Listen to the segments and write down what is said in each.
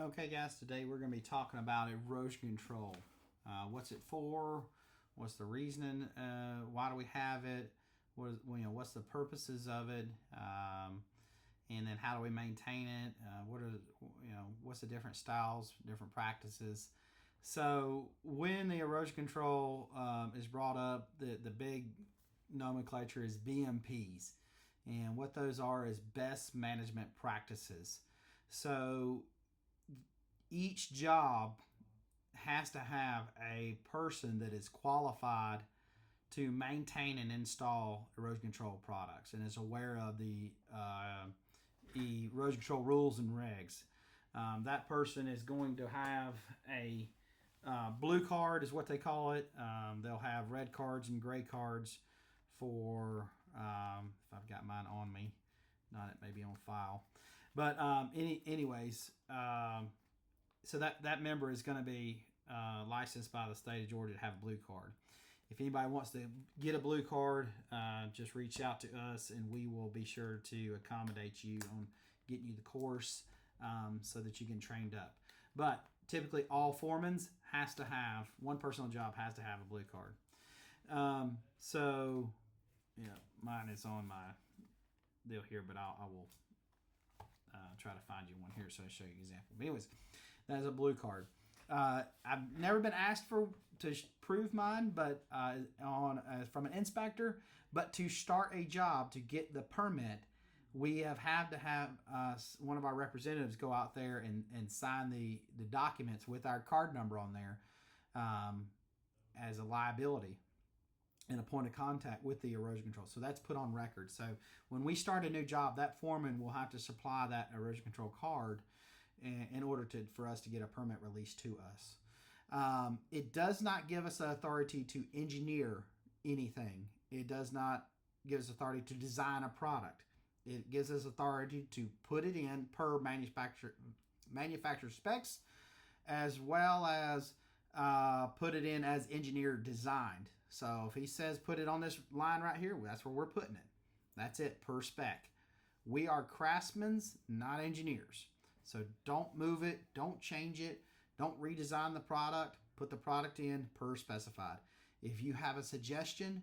Okay, guys, today we're going to be talking about erosion control. What's it for? What's the reasoning? Why do we have it? What's the purposes of it? And then how do we maintain it? What's the different styles, different practices? So when the erosion control is brought up, the big nomenclature is BMPs, and what those are is best management practices. So each job has to have a person that is qualified to maintain and install erosion control products and is aware of the erosion control rules and regs. That person is going to have a blue card, is what they call it. They'll have red cards and gray cards for, if I've got mine on me, not it may be on file. But anyways, so that member is going to be licensed by the state of Georgia to have a blue card. If anybody wants to get a blue card, just reach out to us and we will be sure to accommodate you on getting you the course so that you can trained up. But typically all foremans has to have, one person on the job has to have a blue card. Mine is on my deal here, but I will try to find you one here so I show you an example. But anyways, that is a blue card. I've never been asked to prove mine, but from an inspector. But to start a job, to get the permit, we have had to have one of our representatives go out there and sign the documents with our card number on there as a liability and a point of contact with the erosion control. So that's put on record. So when we start a new job, that foreman will have to supply that erosion control card in order for us to get a permit released to us. It does not give us the authority to engineer anything. It does not give us authority to design a product. It gives us authority to put it in per manufacturer specs, as well as put it in as engineer designed. So if he says put it on this line right here, that's where we're putting it. That's it per spec. We are craftsmen, not engineers. So don't move it, don't change it, don't redesign the product, put the product in per specified. If you have a suggestion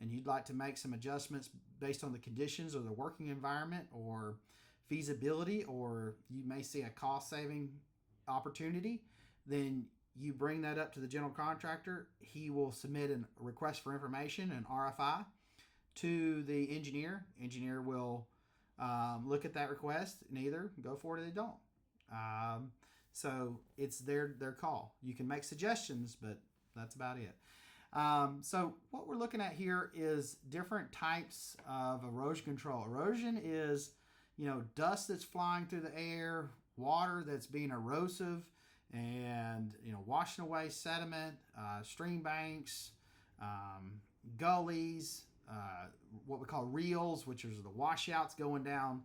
and you'd like to make some adjustments based on the conditions or the working environment or feasibility, or you may see a cost saving opportunity, then you bring that up to the general contractor. He will submit a request for information, an RFI, to the engineer. Engineer will look at that request and either go for it or they don't. So it's their call. You can make suggestions, but that's about it. So what we're looking at here is different types of erosion control. Erosion is, dust that's flying through the air, water that's being erosive, and washing away sediment, stream banks, gullies, what we call reels, which are the washouts going down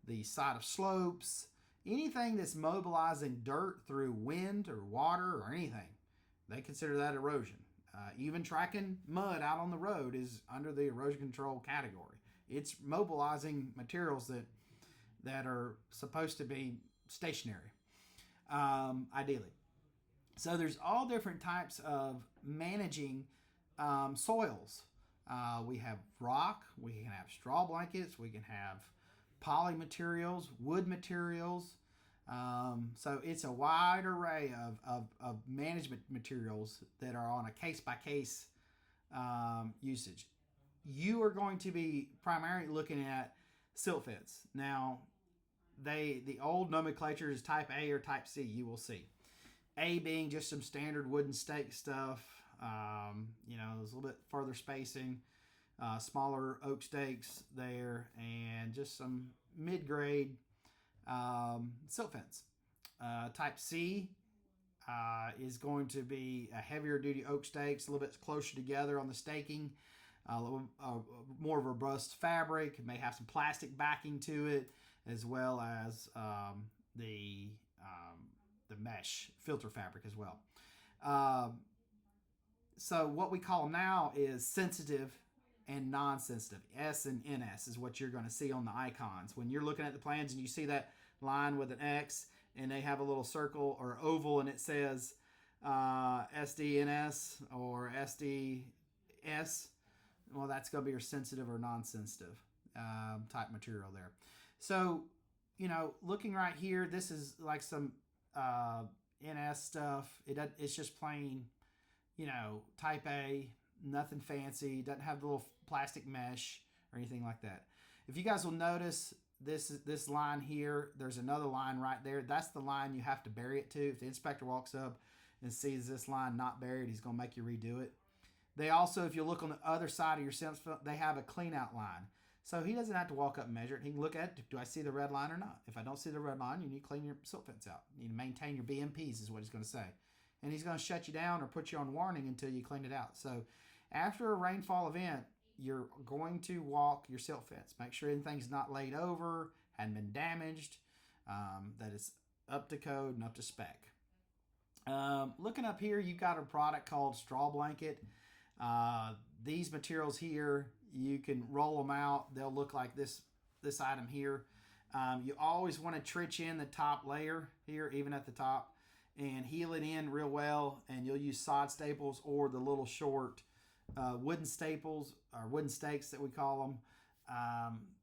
the side of slopes. Anything that's mobilizing dirt through wind or water or anything, they consider that erosion. Even tracking mud out on the road is under the erosion control category. It's mobilizing materials that are supposed to be stationary, ideally. So there's all different types of managing soils. We have rock, we can have straw blankets, we can have poly materials, wood materials. So it's a wide array of management materials that are on a case-by-case usage. You are going to be primarily looking at silt fence. Now, the old nomenclature is type A or type C, you will see. A being just some standard wooden stake stuff, there's a little bit further spacing, smaller oak stakes there, and just some mid-grade silt fence. Type C is going to be a heavier duty oak stakes, a little bit closer together on the staking, more robust fabric. It may have some plastic backing to it, as well as the mesh filter fabric as well. So what we call now is sensitive and non-sensitive. S and NS is what you're going to see on the icons. When you're looking at the plans and you see that line with an X and they have a little circle or oval, and it says SDNS or SDS. Well, that's going to be your sensitive or non-sensitive type material there. So, looking right here, this is like some NS stuff. It's just plain, type A, nothing fancy. Doesn't have the little plastic mesh or anything like that. If you guys will notice, this line here, there's another line right there. That's the line you have to bury it to. If the inspector walks up and sees this line not buried, he's going to make you redo it. They also, if you look on the other side of your silt fence, they have a clean out line. So he doesn't have to walk up and measure it. He can look at it. Do I see the red line or not? If I don't see the red line, you need to clean your silt fence out. You need to maintain your BMPs is what he's going to say. And he's going to shut you down or put you on warning until you clean it out. So after a rainfall event, you're going to walk your silt fence. Make sure anything's not laid over, hadn't been damaged, that it's up to code and up to spec. Looking up here, you've got a product called Straw Blanket. These materials here, you can roll them out. They'll look like this item here. You always want to trench in the top layer here, even at the top, and heel it in real well. And you'll use sod staples or the little short wooden staples or wooden stakes that we call them.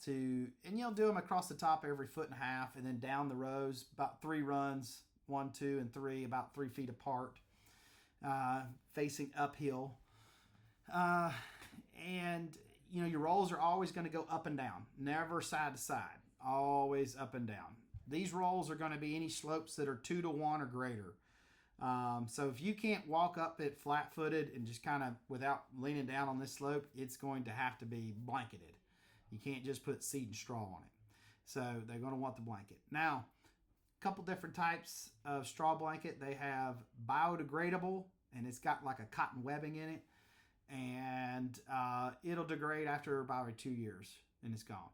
And you'll do them across the top every 1.5 feet, and then down the rows, about 3 runs, 1, 2, and 3, about 3 feet apart, facing uphill. And your rolls are always going to go up and down, never side to side, always up and down. These rolls are going to be any slopes that are 2 to 1 or greater. So if you can't walk up it flat-footed and just kind of without leaning down on this slope, it's going to have to be blanketed. You can't just put seed and straw on it. So they're going to want the blanket. Now, a couple different types of straw blanket. They have biodegradable, and it's got like a cotton webbing in it. And it'll degrade after about 2 years, and it's gone.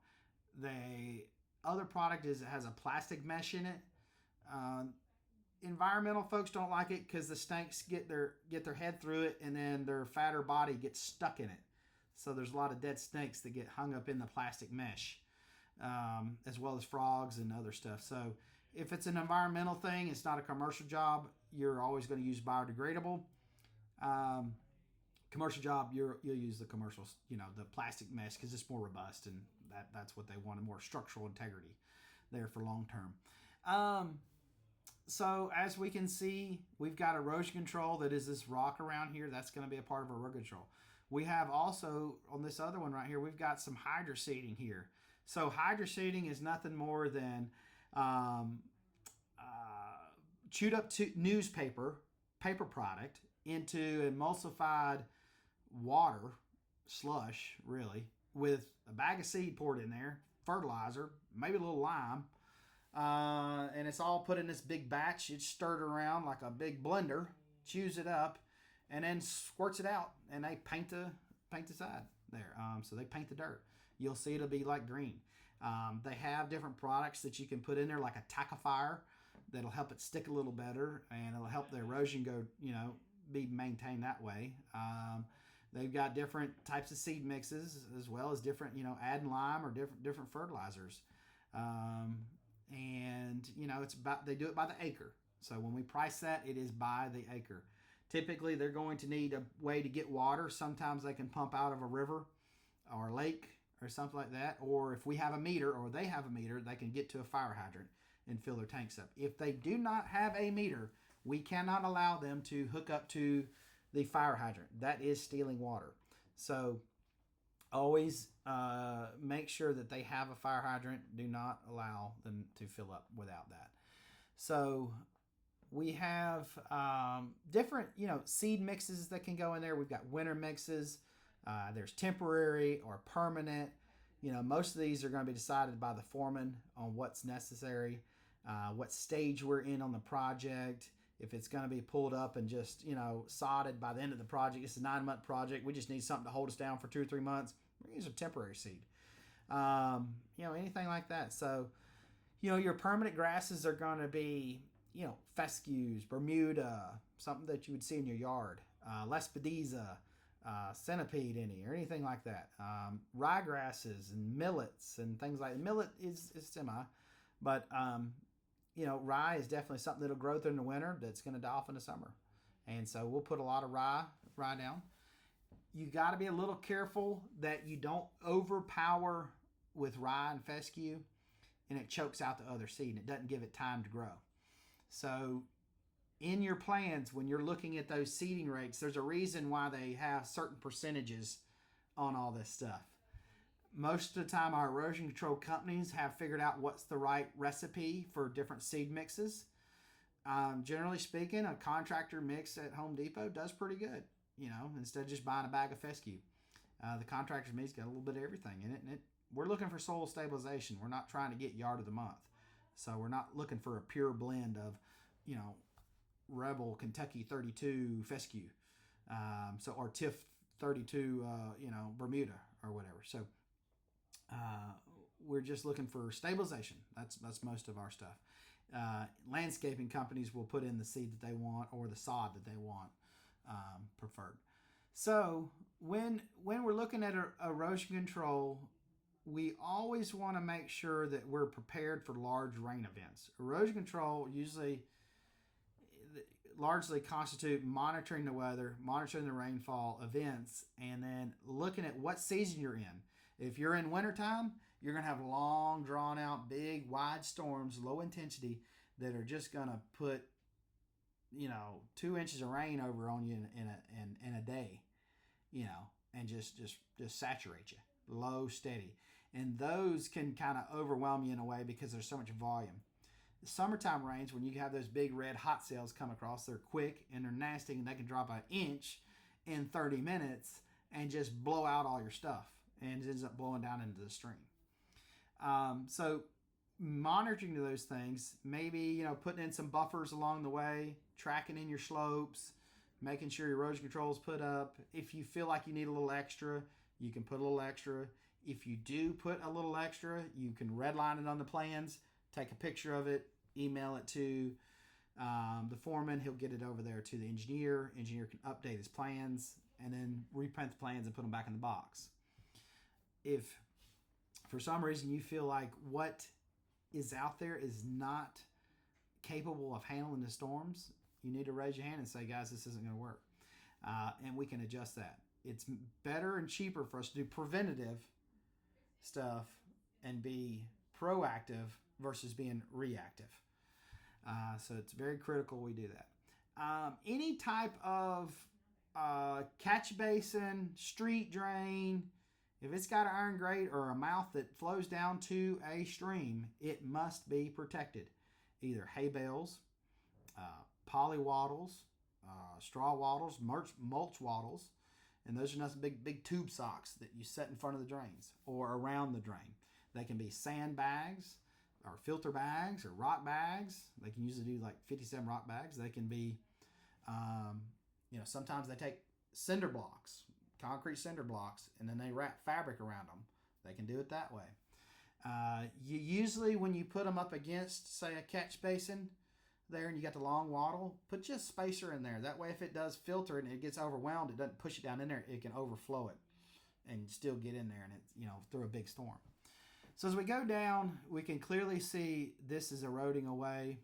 The other product is it has a plastic mesh in it. Environmental folks don't like it because the snakes get their head through it, and then their fatter body gets stuck in it. So there's a lot of dead snakes that get hung up in the plastic mesh, as well as frogs and other stuff. So if it's an environmental thing, it's not a commercial job, you're always going to use biodegradable. Commercial job, you'll use the commercial, the plastic mesh because it's more robust, and that's what they want, a more structural integrity there for long term. So as we can see, we've got erosion control that is this rock around here. That's going to be a part of erosion control. We have also, on this other one right here, we've got some hydro seeding here. So hydro seeding is nothing more than chewed up newspaper, paper product, into emulsified water, slush, really, with a bag of seed poured in there, fertilizer, maybe a little lime, and it's all put in this big batch. It's stirred around like a big blender, chews it up, and then squirts it out, and they paint the side there. So they paint the dirt. You'll see it'll be like green. They have different products that you can put in there, like a tackifier, that'll help it stick a little better, and it'll help the erosion go, be maintained that way. They've got different types of seed mixes, as well as different, adding lime or different fertilizers. And it's about, they do it by the acre. So when we price that, it is by the acre. Typically, they're going to need a way to get water. Sometimes they can pump out of a river or a lake or something like that. Or if we have a meter or they have a meter, they can get to a fire hydrant and fill their tanks up. If they do not have a meter, we cannot allow them to hook up to the fire hydrant. That is stealing water. So always make sure that they have a fire hydrant. Do not allow them to fill up without that. So we have different, seed mixes that can go in there. We've got winter mixes. There's temporary or permanent. Most of these are going to be decided by the foreman on what's necessary, what stage we're in on the project. If it's going to be pulled up and just, sodded by the end of the project, it's a 9-month project. We just need something to hold us down for 2 or 3 months. We're going to use a temporary seed. Anything like that. So, your permanent grasses are going to be, fescues, Bermuda, something that you would see in your yard, Lespedeza, centipede or anything like that. Ryegrasses and millets and things like that. Millet is semi, but rye is definitely something that'll grow through the winter that's going to die off in the summer. And so we'll put a lot of rye down. You got to be a little careful that you don't overpower with rye and fescue and it chokes out the other seed and it doesn't give it time to grow. So in your plans, when you're looking at those seeding rates, there's a reason why they have certain percentages on all this stuff. Most of the time, our erosion control companies have figured out what's the right recipe for different seed mixes. Generally speaking, a contractor mix at Home Depot does pretty good, instead of just buying a bag of fescue. The contractor's mix got a little bit of everything in it, and we're looking for soil stabilization. We're not trying to get yard of the month. So we're not looking for a pure blend of, Rebel Kentucky 32 fescue, or TIF 32, Bermuda or whatever. So we're just looking for stabilization. That's most of our stuff. Landscaping companies will put in the seed that they want or the sod that they want preferred. So when we're looking at erosion control, we always want to make sure that we're prepared for large rain events. Erosion control usually largely constitute monitoring the weather, monitoring the rainfall events, and then looking at what season you're in. If you're in wintertime, you're going to have long, drawn-out, big, wide storms, low intensity, that are just going to put, 2 inches of rain over on you in a day, and just saturate you, low, steady. And those can kind of overwhelm you in a way because there's so much volume. The summertime rains, when you have those big red hot cells come across, they're quick and they're nasty, and they can drop an inch in 30 minutes and just blow out all your stuff, and it ends up blowing down into the stream. So monitoring those things, maybe, putting in some buffers along the way, tracking in your slopes, making sure your erosion control is put up. If you feel like you need a little extra, you can put a little extra. If you do put a little extra, you can redline it on the plans, take a picture of it, email it to the foreman. He'll get it over there to the engineer. Engineer can update his plans and then reprint the plans and put them back in the box. If for some reason you feel like what is out there is not capable of handling the storms, you need to raise your hand and say, guys, this isn't going to work. And we can adjust that. It's better and cheaper for us to do preventative stuff and be proactive versus being reactive. So it's very critical we do that. Any type of catch basin, street drain, if it's got an iron grate or a mouth that flows down to a stream, it must be protected. Either hay bales, poly wattles, straw wattles, mulch wattles, and those are not big tube socks that you set in front of the drains or around the drain. They can be sand bags or filter bags or rock bags. They can usually do like 57 rock bags. They can be, sometimes they take cinder blocks, concrete cinder blocks, and then they wrap fabric around them. They can do it that way. You usually, when you put them up against, say, a catch basin there and you got the long wattle, put just spacer in there. That way, if it does filter and it gets overwhelmed, it doesn't push it down in there. It can overflow it and still get in there, and it's, through a big storm. So as we go down, we can clearly see this is eroding away.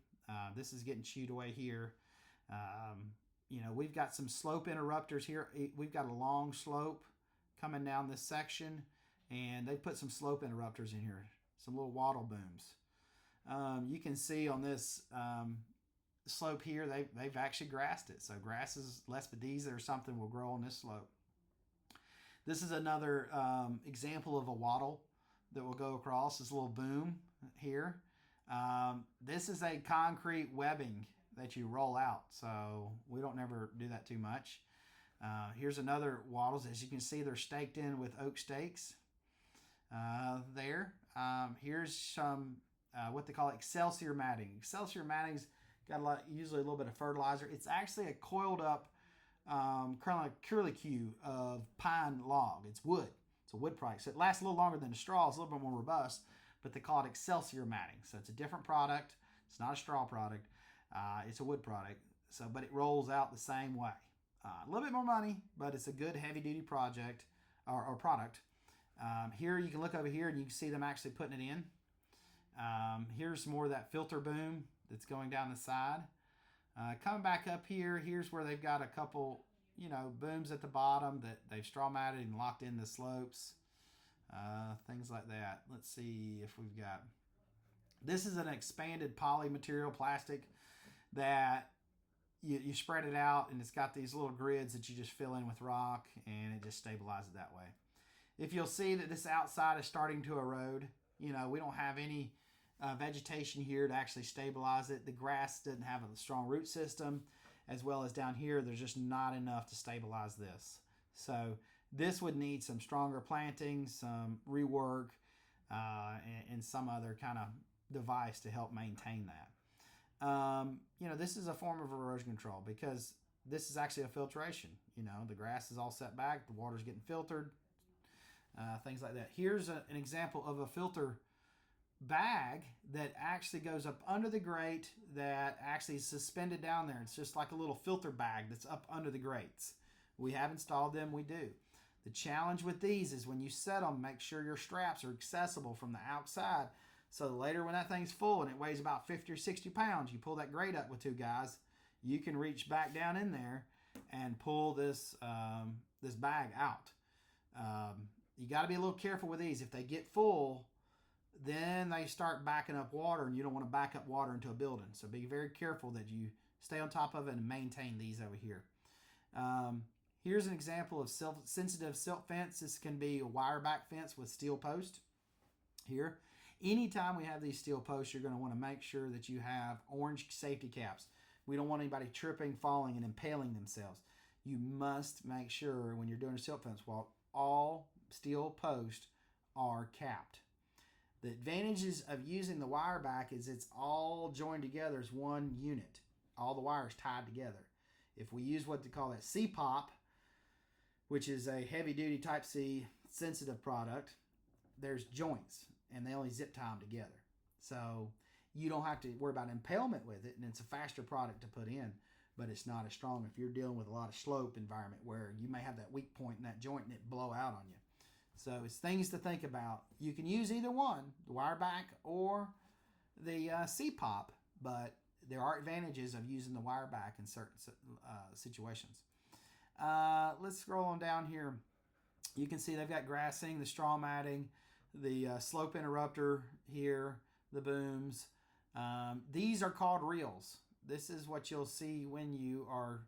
This is getting chewed away here. We've got some slope interrupters here. We've got a long slope coming down this section, and they put some slope interrupters in here, some little wattle booms. You can see on this slope here, they've actually grassed it. So grasses, Lespedeza or something will grow on this slope. This is another example of a wattle that will go across this little boom here. This is a concrete webbing that you roll out, so we don't never do that too much. Here's another wattles. As you can see, they're staked in with oak stakes there. Here's some what they call Excelsior matting. Excelsior matting's got usually a little bit of fertilizer. It's actually a coiled up kind of like curlicue of pine log. It's wood. It's a wood product. So it lasts a little longer than the straw. It's a little bit more robust, but they call it Excelsior matting. So it's a different product. It's not a straw product. It's a wood product. But it rolls out the same way. A little bit more money, but it's a good heavy-duty project or product. Here you can look over here and you can see them actually putting it in. Here's more of that filter boom that's going down the side. Coming back up here, here's where they've got a couple, booms at the bottom that they've straw matted and locked in the slopes. Things like that. Let's see if we've got. This is an expanded poly material plastic that you spread it out, and it's got these little grids that you just fill in with rock, and it just stabilizes that way. If you'll see that this outside is starting to erode, we don't have any vegetation here to actually stabilize it. The grass doesn't have a strong root system, as well as down here, there's just not enough to stabilize this. So this would need some stronger planting, some rework, and some other kind of device to help maintain that. This is a form of erosion control because this is actually a filtration. The grass is all set back, the water's getting filtered, things like that. Here's an example of a filter bag that actually goes up under the grate that actually is suspended down there. It's just like a little filter bag that's up under the grates. We have installed them, we do. The challenge with these is when you set them, make sure your straps are accessible from the outside. So later when that thing's full and it weighs about 50 or 60 pounds, you pull that grate up with two guys, you can reach back down in there and pull this bag out. You got to be a little careful with these. If they get full, then they start backing up water, and you don't want to back up water into a building. So be very careful that you stay on top of it and maintain these over here. Here's an example of sensitive silt fence. This can be a wire back fence with steel post here. Anytime we have these steel posts, you're going to want to make sure that you have orange safety caps. We don't want anybody tripping, falling, and impaling themselves. You must make sure when you're doing a silt fence wall, all steel posts are capped. The advantages of using the wire back is it's all joined together as one unit. All the wires tied together. If we use what they call a C-pop, which is a heavy-duty Type C sensitive product, there's joints, and they only zip tie them together. So you don't have to worry about impalement with it, and it's a faster product to put in, but it's not as strong if you're dealing with a lot of slope environment where you may have that weak point in that joint and it blow out on you. So it's things to think about. You can use either one, the wire back or the C-pop, but there are advantages of using the wire back in certain situations. Let's scroll on down here. You can see they've got grassing, the straw matting, the slope interrupter here, the booms. These are called reels. This is what you'll see when you are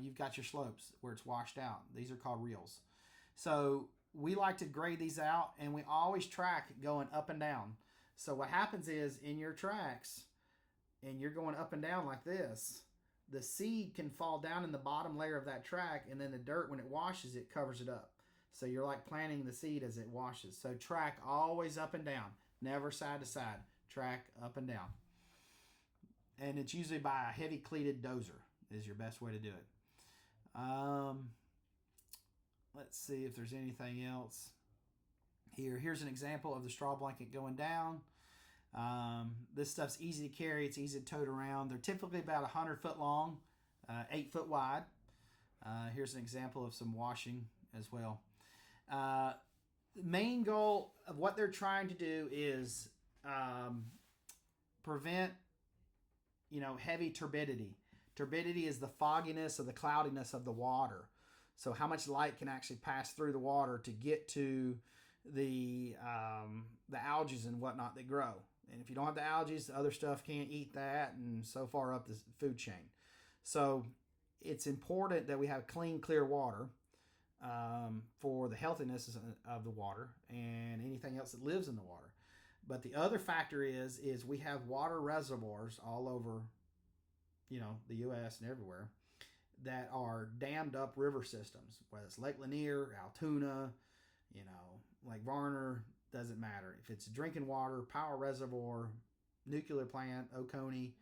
you've got your slopes where it's washed out. These are called reels. So we like to grade these out, and we always track going up and down. So what happens is in your tracks, and you're going up and down like this, the seed can fall down in the bottom layer of that track, and then the dirt, when it washes, it covers it up. So you're like planting the seed as it washes. So track always up and down, never side to side. Track up and down. And it's usually by a heavy cleated dozer is your best way to do it. Let's see if there's anything else here. Here's an example of the straw blanket going down. This stuff's easy to carry. It's easy to tote around. They're typically about 100 foot long, 8 foot wide. Here's an example of some washing as well. The main goal of what they're trying to do is prevent, heavy turbidity. Turbidity is the fogginess or the cloudiness of the water. So how much light can actually pass through the water to get to the algae and whatnot that grow. And if you don't have the algae, the other stuff can't eat that, and so far up the food chain. So it's important that we have clean, clear water for the healthiness of the water and anything else that lives in the water. But the other factor is we have water reservoirs all over, the U.S. and everywhere that are dammed up river systems, whether it's Lake Lanier, Altoona, Lake Varner, doesn't matter. If it's drinking water, power reservoir, nuclear plant, Oconee,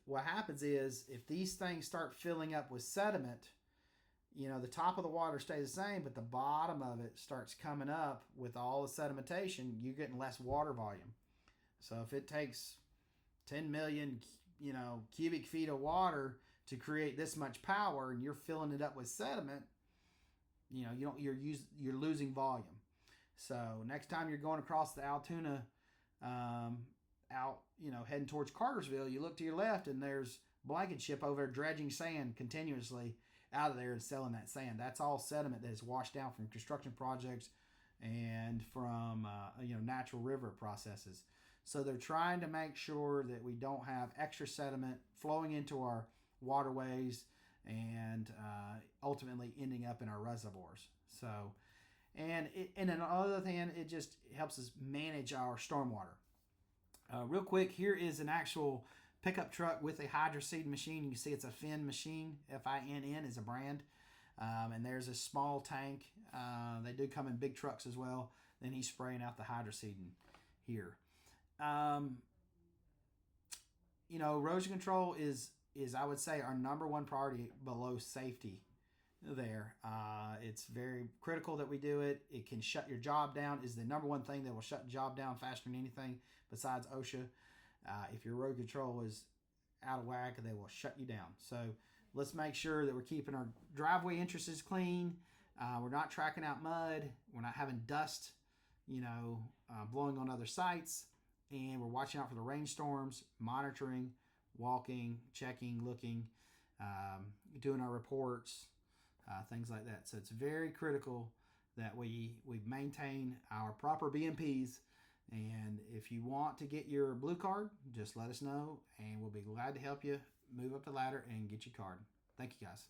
what happens is if these things start filling up with sediment, the top of the water stays the same, but the bottom of it starts coming up with all the sedimentation, you're getting less water volume. So if it takes 10 million, cubic feet of water to create this much power, and you're filling it up with sediment, you're losing volume. So next time you're going across the Altoona out, heading towards Cartersville, you look to your left and there's Blankenship over there dredging sand continuously out of there and selling that sand. That's all sediment that is washed down from construction projects and from natural river processes. So they're trying to make sure that we don't have extra sediment flowing into our waterways and ultimately ending up in our reservoirs. So, and on the other hand, it just helps us manage our stormwater. Real quick, here is an actual pickup truck with a hydroseed machine. You can see it's a Finn machine. Finn is a brand. And there's a small tank. They do come in big trucks as well. Then he's spraying out the hydroseeding here. Erosion control is I would say our number one priority below safety there. It's very critical that we do it. It can shut your job down. Is the number one thing that will shut the job down faster than anything besides OSHA. If your road control is out of whack, they will shut you down. So let's make sure that we're keeping our driveway entrances clean. We're not tracking out mud. We're not having dust, blowing on other sites. And we're watching out for the rainstorms, monitoring, walking, checking, looking, doing our reports, things like that. So it's very critical that we maintain our proper BMPs. And if you want to get your blue card, just let us know, and we'll be glad to help you move up the ladder and get your card. Thank you, guys.